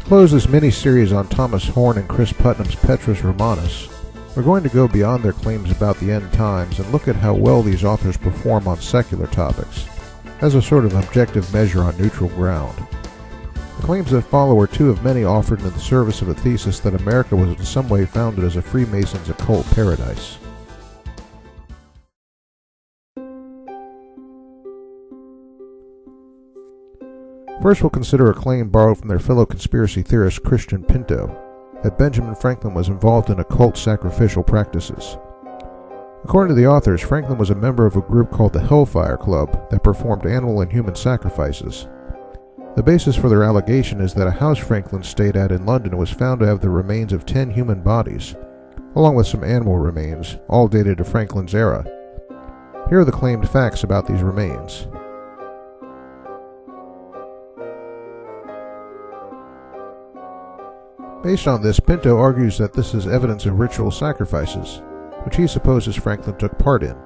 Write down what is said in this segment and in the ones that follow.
close this mini-series on Thomas Horn and Chris Putnam's Petrus Romanus, we're going to go beyond their claims about the end times and look at how well these authors perform on secular topics, as a sort of objective measure on neutral ground. The claims that follow are two of many offered in the service of a thesis that America was in some way founded as a Freemasons' occult paradise. First, we'll consider a claim borrowed from their fellow conspiracy theorist Christian Pinto, that Benjamin Franklin was involved in occult sacrificial practices. According to the authors, Franklin was a member of a group called the Hellfire Club that performed animal and human sacrifices. The basis for their allegation is that a house Franklin stayed at in London was found to have the remains of 10 human bodies, along with some animal remains, all dated to Franklin's era. Here are the claimed facts about these remains. Based on this, Pinto argues that this is evidence of ritual sacrifices, which he supposes Franklin took part in.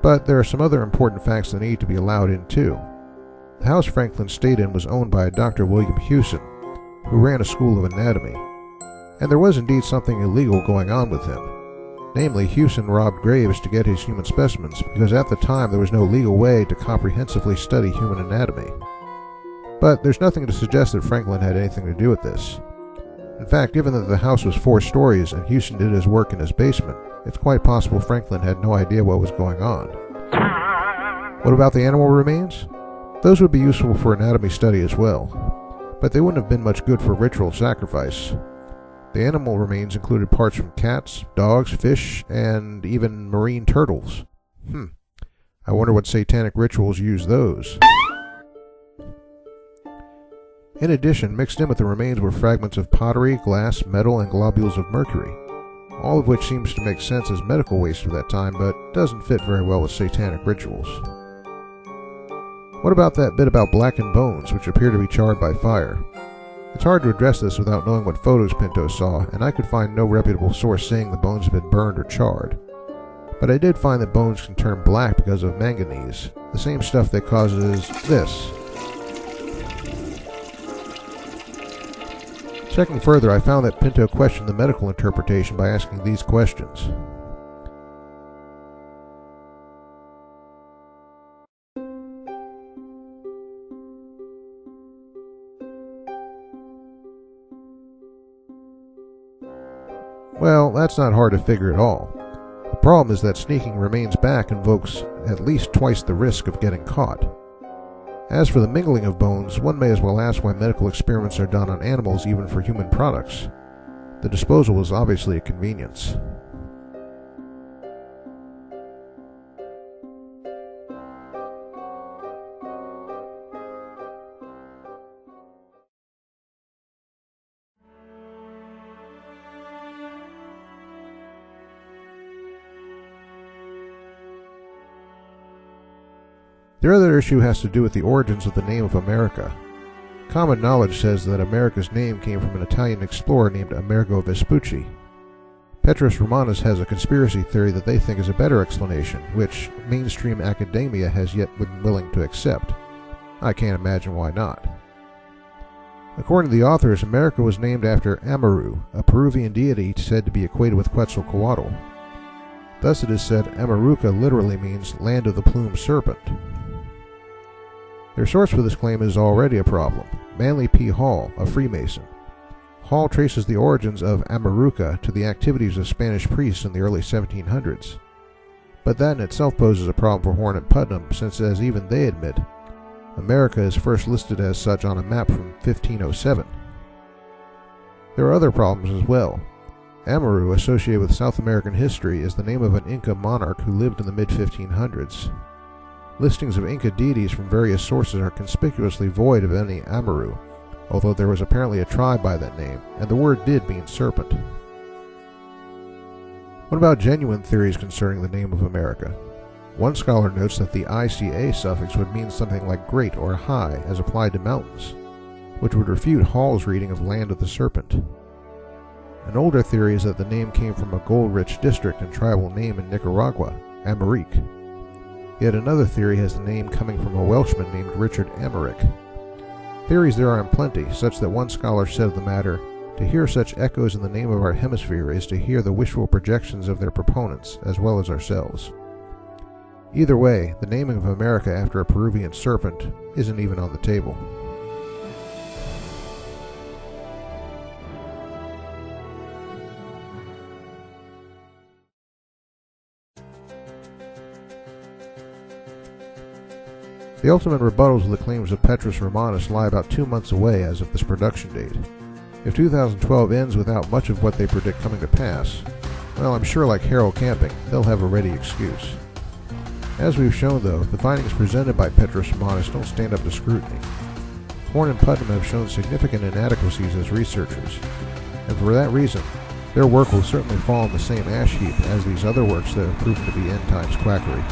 But there are some other important facts that need to be allowed in too. The house Franklin stayed in was owned by a Dr. William Hewson, who ran a school of anatomy, and there was indeed something illegal going on with him. Namely, Hewson robbed graves to get his human specimens, because at the time there was no legal way to comprehensively study human anatomy. But there's nothing to suggest that Franklin had anything to do with this. In fact, given that the house was 4 stories and Hewson did his work in his basement, it's quite possible Franklin had no idea what was going on. What about the animal remains? Those would be useful for anatomy study as well, but they wouldn't have been much good for ritual sacrifice. The animal remains included parts from cats, dogs, fish, and even marine turtles. I wonder what satanic rituals use those. In addition, mixed in with the remains were fragments of pottery, glass, metal, and globules of mercury, all of which seems to make sense as medical waste of that time, but doesn't fit very well with satanic rituals. What about that bit about blackened bones, which appear to be charred by fire? It's hard to address this without knowing what photos Pinto saw, and I could find no reputable source saying the bones had been burned or charred. But I did find that bones can turn black because of manganese, the same stuff that causes this. Checking further, I found that Pinto questioned the medical interpretation by asking these questions. Well, that's not hard to figure at all. The problem is that sneaking remains back invokes at least twice the risk of getting caught. As for the mingling of bones, one may as well ask why medical experiments are done on animals even for human products. The disposal is obviously a convenience. The other issue has to do with the origins of the name of America. Common knowledge says that America's name came from an Italian explorer named Amerigo Vespucci. Petrus Romanus has a conspiracy theory that they think is a better explanation, which mainstream academia has yet been willing to accept. I can't imagine why not. According to the authors, America was named after Amaru, a Peruvian deity said to be equated with Quetzalcoatl. Thus it is said Amaruca literally means land of the plumed serpent. Their source for this claim is already a problem. Manly P. Hall, a Freemason. Hall traces the origins of Amaruca to the activities of Spanish priests in the early 1700s. But that in itself poses a problem for Horn and Putnam, since, as even they admit, America is first listed as such on a map from 1507. There are other problems as well. Amaru, associated with South American history, is the name of an Inca monarch who lived in the mid-1500s. Listings of Inca deities from various sources are conspicuously void of any Amaru, although there was apparently a tribe by that name, and the word did mean serpent. What about genuine theories concerning the name of America? One scholar notes that the ICA suffix would mean something like great or high as applied to mountains, which would refute Hall's reading of land of the serpent. An older theory is that the name came from a gold-rich district and tribal name in Nicaragua, Amérique. Yet another theory has the name coming from a Welshman named Richard Emmerich. Theories there are in plenty, such that one scholar said of the matter, "To hear such echoes in the name of our hemisphere is to hear the wishful projections of their proponents, as well as ourselves." Either way, the naming of America after a Peruvian serpent isn't even on the table. The ultimate rebuttals of the claims of Petrus Romanus lie about 2 months away as of this production date. If 2012 ends without much of what they predict coming to pass, well, I'm sure like Harold Camping, they'll have a ready excuse. As we've shown though, the findings presented by Petrus Romanus don't stand up to scrutiny. Horn and Putnam have shown significant inadequacies as researchers, and for that reason, their work will certainly fall in the same ash heap as these other works that have proven to be end times quackery.